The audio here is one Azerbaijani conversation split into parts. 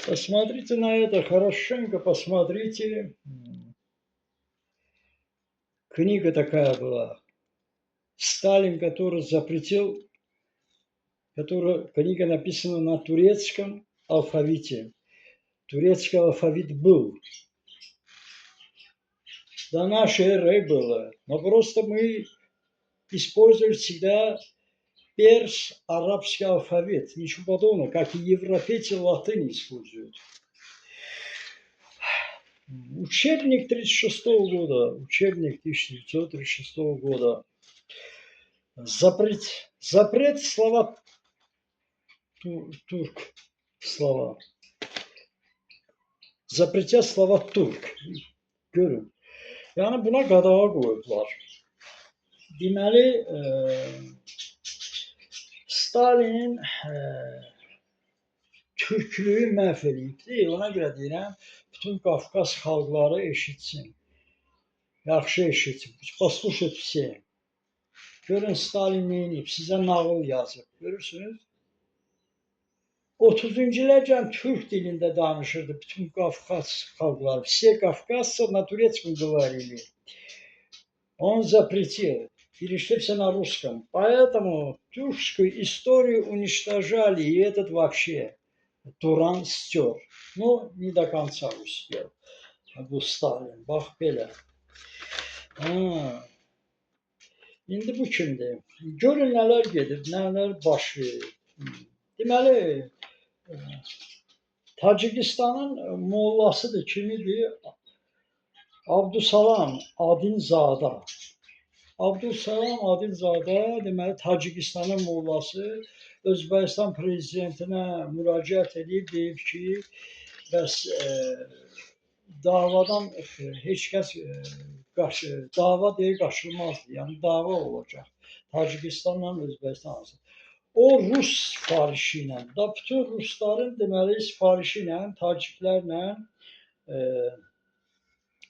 Посмотрите на это хорошенько, посмотрите. Книга такая была. Сталин, который запретил, книга написана на турецком алфавите. Турецкий алфавит был. До нашей эры было. Но просто мы использовали всегда перс-арабский алфавит. Ничего подобного, как и европейцы латынь используют. Учебник 1936 года, учебник 1936 года. Запрет слова турк, слова. Запretə slova turk. Görün. Yəni buna qadağa qoyublar. Deməli, Stalin türklüyü məhv edibdi. Ona görə deyirəm, bütün Qafqaz xalqları eşitsin. Yaxşı eşitsin. Послушать все. Görün Stalin nə edib? Sizə nağıl yazıb. Görürsünüz? 30-cu illərcən türk dilində danışırdı bütün Qafqaz xalqları. Все кавказцы на турецком говорили. Он запретил. Перешли все на русском. Поэтому тюркскую историю уничтожали, и этот вообще Туран стер. Но не до конца успел. Bu Stalin. Bax belə. İndi bu kimdir? Görün nələr gedir, nələr baş verir. Deməli, Tacikistanın mollasıdır, kimidir? Abdusalam Adilzada. Abdusalam Adilzada, deməli, Tacikistanın mollası Özbəkistan prezidentinə müraciət edib, deyib ki, bəs davadan heç kəs dava deyir qaçılmazdır, yəni dava olacaq. Tacikistanla Özbəkistan arasında. O Rus sifarişi ilə, da bütün Rusların deməli sifarişi ilə, Taciklərlə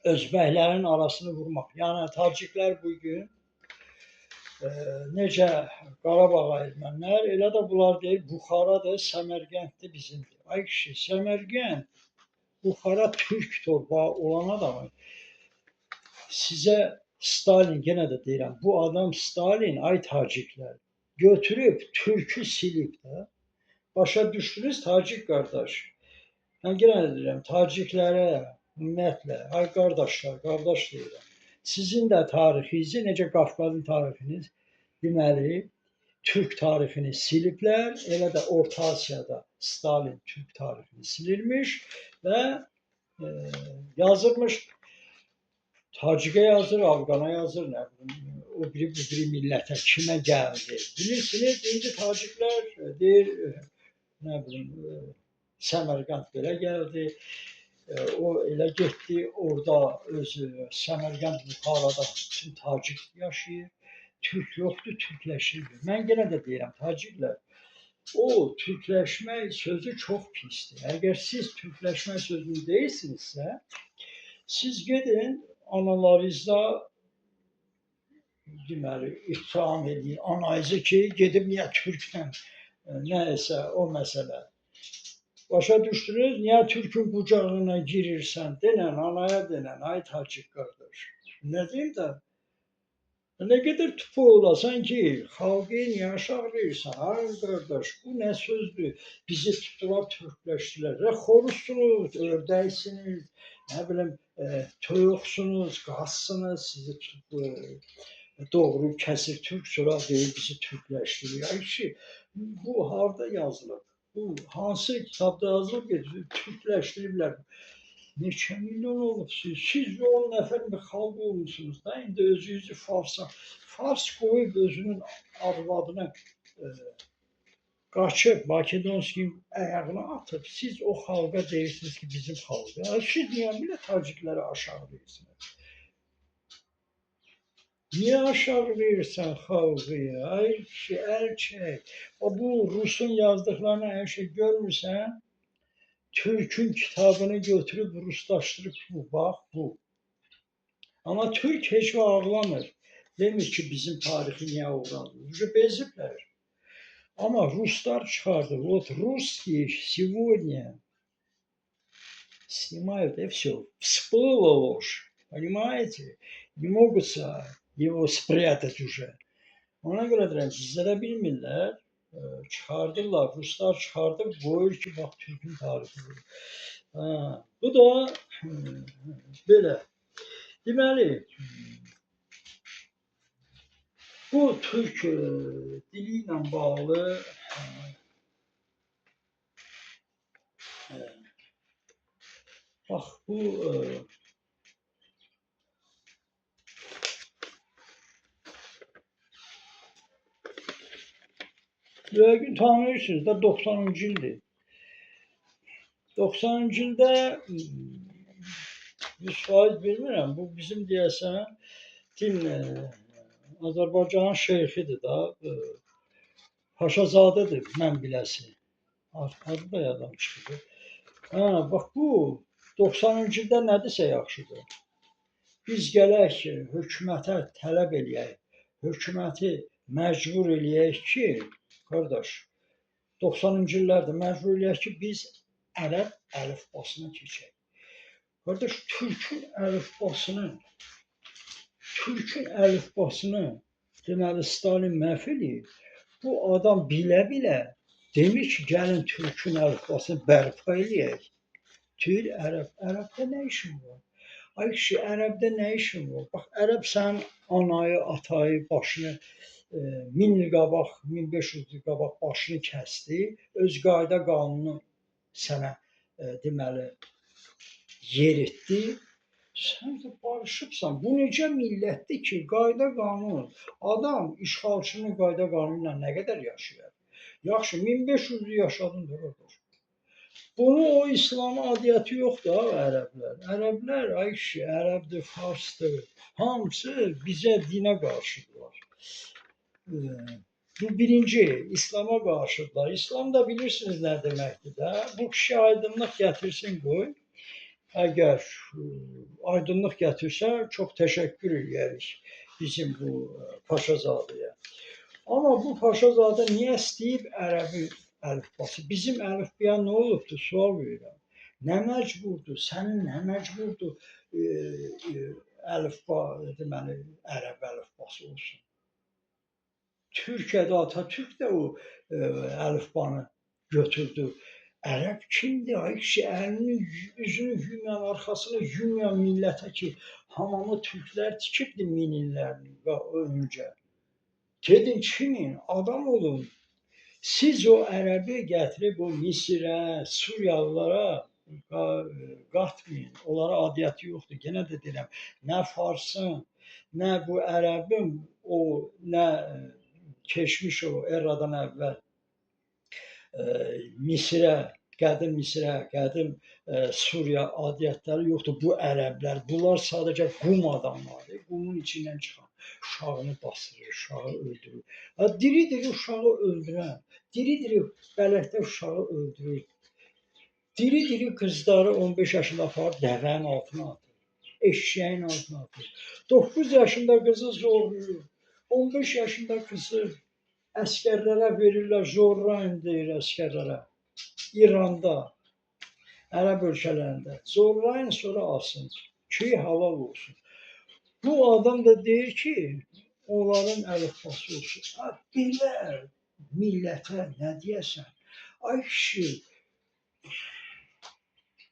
Özbəklərin arasını vurmaq. Yəni Taciklər bugün necə Qarabağa ermənilər, elə də bunlar deyir, Buxaradır, Səmərqənddir bizimdir. Ay kişi, Səmərqənd, Buxara Türk torpağı olan adamı sizə Stalin, yenə də deyirəm, bu adam Stalin, ay Taciklər, götürüb Türkü silib də. Başa düşdünüz Tacik qardaş? Mən yenə də deyirəm, Taciklərə, ümumiyyətlə, ay qardaşlar, qardaş deyirəm. Sizin də tarixinizi, necə Qafqazın tarixiniz, deməli, Türk tarixini siliblər, elə də Orta Asiyada Stalin Türk tarixini silirmiş və yazırmış, Tacikə yazır, Afqana yazır, nə bilim, o biri bu biri millətə kimə gəldi. Bilirsiniz, indi Taciklər deyir, nə bilim, Səmərqənd belə gəldi, o elə getdi, orada öz Səmərqənd Buxarada bütün Tacik yaşayır, Türk yoxdur, türkləşir. Mən yenə də deyirəm, Taciklər, o türkləşmək sözü çox pisdir. Əgər siz türkləşmək sözünü deyirsinizsə, siz gedin, analarınızda deməli, ittiham edin, anayızı ki, gedib niyə Türklə nəyəsə o məsələ. Başa düşdünüz, niyə Türkün qucağına girirsən, denən, anaya denən, ay Tacik qardaş. Nə deyim də, nə qədər tupu olasan ki, xalqı niyə aşağılayırsan, ay qardaş, bu nə sözdür, bizi tutdular, türkləşdilər, xoruzsunuz, ördəksiniz, nə bilim, toyuqsunuz, qazsınız, sizi doğru kəsir Türk, sonra deyir bizi türkləşdirir. Ay kişi, bu harda yazılıb? Bu hansı kitabda yazılıb ki, türkləşdiriblər? Neçə milyon olubsunuz? Siz 10 nəfər bir xalq olmuşsunuz da, indi özünüzü Fars qoyub özünün arvadına qaçıb, Makedonski ayağına atıb, siz o xalqa deyirsiniz ki, bizim xalqa. Siz niyə belə Tacikləri aşağılayırsınız? Niyə aşağılayırsan xalqı? Ay kişi, əl çək. Bu Rusun yazdıqlarını hər şey görmürsən, Türkün kitabını götürüb ruslaşdırıb bu, bax bu. Amma Türk heç vaxt ağlamır. Demir ki, bizim tarixi niyə uğradı? Beziblər. Ama Ruslar çıkardı. Вот русские сегодня снимают и все. Всплыло ложь. Понимаете? Не могут его spрятать уже. Ona görə deyirəm, sizlərə bilmirlər, çıxardırlar, ruslar çıxardıb qoyur ki, bax Türkün tarixidir. Bu da belə. Deməli, bu Türk dili ilə bağlı bax bu yəqin tanıyırsınız da 90-cı ildir. 90-cı ildə 100% bilmirəm, bu bizim deyəsən din Azərbaycanın şeyxidir da, Paşazadədir mən biləsi. Adı da yadam çıxdı. Bax bu 90-cı ildə nədirsə yaxşıdır. Biz gələk ki, hökumətə tələb eləyək, hökuməti məcbur eləyək ki, qardaş, 90-cı illərdə məcbur eləyək ki, biz ərəb əlifbasına keçək. Qardaş, Türkün əlifbasını deməli Stalin məhv eləyib. Bu adam bilə-bilə demir ki, gəlin Türkün əlifbasını bərpa eləyək. Ərəbdə nə işin var? Ay kişi, ərəbdə nə işin var? Bax, ərəb sənin anayı, atayı, başını 1000 il qabaq, 1500 il qabaq başını kəsdi, öz qayda qanunu sənə deməli yeritdi. Sən də barışıbsan. Bu necə millətdir ki, qayda qanun, adam işğalçının qayda qanunu ilə nə qədər yaşayır? Yaxşı, 1500 il yaşadın da qardaş. Bunu o İslam'a adiyyəti yoxdur ha, ərəblər. Ərəblər, ay kişi, ərəbdir, farsdır. Hamısı bizə dinə qarşıdırlar. Bu birinci, İslam'a qarşıdırlar. İslam da bilirsiniz nə deməkdir də. Bu kişi aydınlıq gətirsin qoy. Əgər aydınlıq gətirsə, çox təşəkkür edərik bizim bu Paşazadəyə. Amma bu Paşazadə niyə istəyib ərəbi əlifbası? Bizim əlifbaya nə olubdur? Sual verirəm. Nə məcburdur? Sənin nə məcburdur əlifba, deməli, ərəb əlifbası olsun? Türkiyədə Atatürk də o əlifbanı götürdü. Ərəb kimdir? Ay kişi, əlini, üzünü yumyan, arxasını yumyan millətə ki, hamamı türklər tikibdi 1000 illərini öncə. Gedin kimin? Adam olun. Siz o ərəbi gətirib o Misirə, Suriyalılara qatmayın. Onlara adiyyəti yoxdur. Yenə də deyirəm, nə Farsın, nə bu ərəbin, nə keçmiş o eradan əvvəl Misirə, qədim Suriya adiyyətləri yoxdur. Bu ərəblər, bunlar sadəcə qum adamlardır. Qumun içindən çıxan. Uşağını basırır, uşağı öldürür. Diri-diri uşağı öldürən, diri-diri bələddə uşağı öldürür. Diri-diri qızları 15 yaşında aparıb dəvənin altına atır, eşeğin altına atır. 9 yaşında qızı zorluyor, 15 yaşında qızı əskərlərə verirlər, zorlayın deyir əskərlərə. İranda, ərəb ölkələrində zorlayın, sonra alsın ki, halal olsun. Bu adam da deyir ki, onların əlifbası olsun. Belə millətə nə deyəsən? Ay kişi,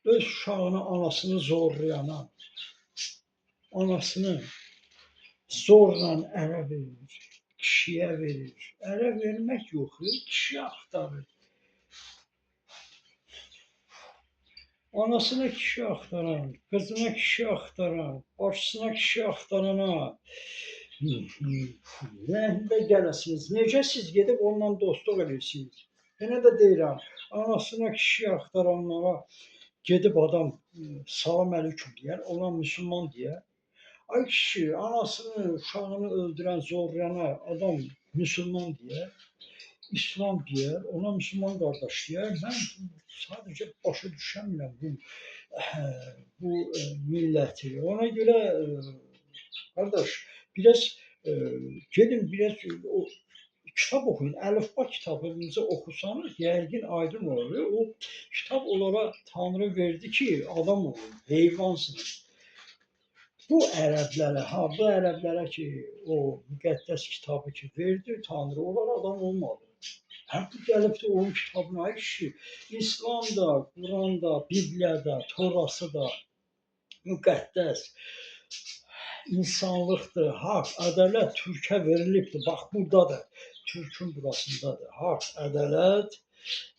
öz uşağını, anasını zorlayana, anasını zorla ərə verir, kişiyə verir. Ərə vermək yox, kişi axtarır. Anasına kişi axtaran, qızına kişi axtaran, başçısına kişi axtarana rəhmdə gələsiniz. Necə siz gedib onunla dostluq edirsiniz? Yenə də deyirəm, anasına kişi axtaranlara gedib adam salam əleyküm deyər, ona müsəlman deyər. Ay kişi, anasını, uşağını öldürən, zorlayana adam müsəlman deyər, İslam deyər, ona müsəlman qardaş deyər. Mən sadəcə başa düşəmirəm bu milləti. Ona görə qardaş, biraz gedin, biraz o kitab oxuyun. Əlifba kitabınızı oxusanız yəqin aydın olur. O kitab onlara Tanrı verdi ki, adam olun, heyvansınız. Bu ərəblərə, bu ərəblərə ki, o müqəddəs kitabı ki verdi Tanrı, onlar adam olmadı. Həm bu gəlib də onun kitabına, ay kişi, İslam da, Quran da, Bibliya da, Torası da müqəddəs, insanlıqdır, haqq, ədalət Türkə verilibdir. Bax, buradadır, Türkün burasındadır. Haqq, ədalət,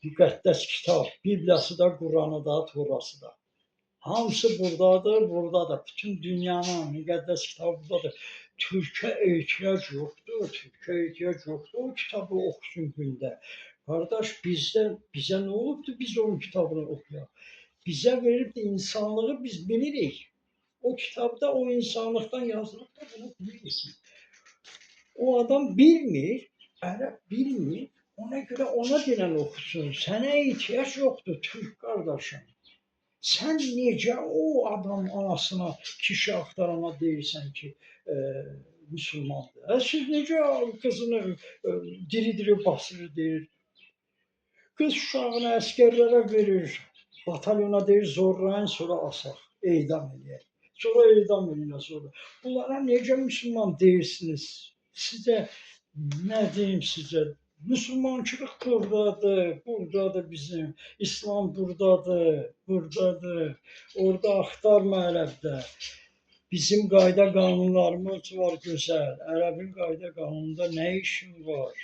müqəddəs kitab, Bibliyası da, Quranı da, Torası da. Hamısı buradadır, buradadır. Bütün dünyanın müqəddəs kitabı buradadır. Türkə ehtiyac yoxdur, Türkə ehtiyac yoxdur. O kitabı oxusun gündə. Qardaş, bizə nə olubdur, biz onun kitabını oxuyaq. Bizə veribdir insanlığı, biz bilirik. O kitabda o insanlıqdan yazılıb da bunu bilirik. O adam bilmir, ərəb bilmir. Ona görə ona denən oxusun. Sənə ehtiyac yoxdur, Türk qardaşım. Sən necə o adam anasına, kişi axtarana deyirsən ki, müsəlmandır? Siz necə qızını diri-diri basır, deyir. Qız uşağını əskərlərə verir, batalyona deyir, zorlayın, sonra asaq, edam edək. Sonra edam edin, sonra. Bunlara necə müsəlman deyirsiniz? Sizə nə deyim sizə? Müslümançılıq buradadır, buradadır bizim. İslam buradadır, buradadır. Orada axtarma ərəbdə. Bizim qayda qanunlarımız var gözəl. Ərəbin qayda qanununda nə işin var?